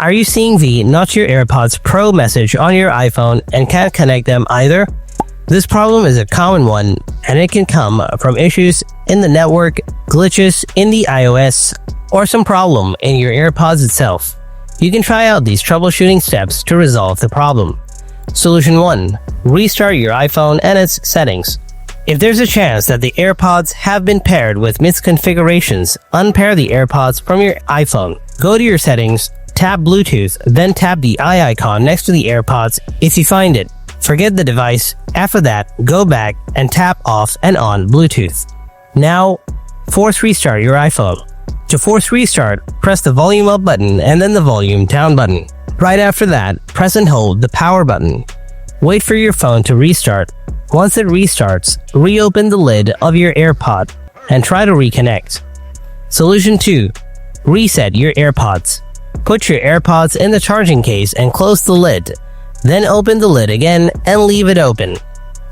Are you seeing the Not Your AirPods Pro message on your iPhone and can't connect them either? This problem is a common one, and it can come from issues in the network, glitches in the iOS, or some problem in your AirPods itself. You can try out these troubleshooting steps to resolve the problem. Solution 1. Restart your iPhone and its settings. If there's a chance that the AirPods have been paired with misconfigurations, unpair the AirPods from your iPhone. Go to your settings, tap Bluetooth, then tap the eye icon next to the AirPods if you find it. Forget the device. After that, go back and tap off and on Bluetooth. Now, force restart your iPhone. To force restart, press the volume up button and then the volume down button. Right after that, press and hold the power button. Wait for your phone to restart. Once it restarts, reopen the lid of your AirPod and try to reconnect. Solution 2. Reset your AirPods. Put your AirPods in the charging case and close the lid. Then open the lid again and leave it open.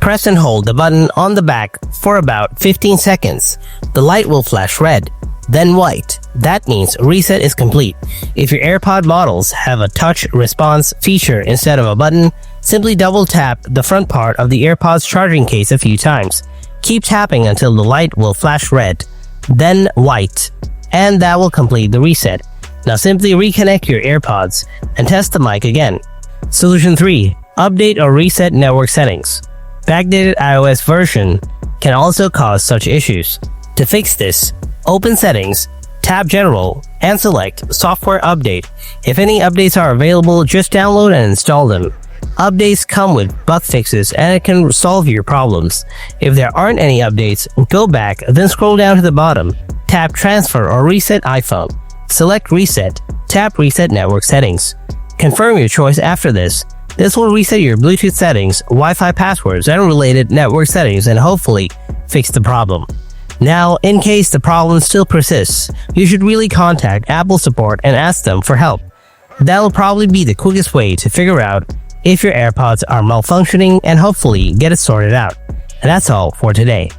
Press and hold the button on the back for about 15 seconds. The light will flash red, then white. That means reset is complete. If your AirPod models have a touch response feature instead of a button, simply double tap the front part of the AirPods charging case a few times. Keep tapping until the light will flash red, then white, and that will complete the reset. Now simply reconnect your AirPods and test the mic again. Solution 3. Update or reset network settings. Backdated iOS version can also cause such issues. To fix this, open Settings, tap General, and select Software Update. If any updates are available, just download and install them. Updates come with bug fixes and it can solve your problems. If there aren't any updates, go back, then scroll down to the bottom. Tap Transfer or Reset iPhone. Select Reset, tap Reset Network Settings. Confirm your choice after this. This will reset your Bluetooth settings, Wi-Fi passwords, and related network settings and hopefully fix the problem. Now, in case the problem still persists, you should really contact Apple support and ask them for help. That'll probably be the quickest way to figure out if your AirPods are malfunctioning and hopefully get it sorted out. And that's all for today.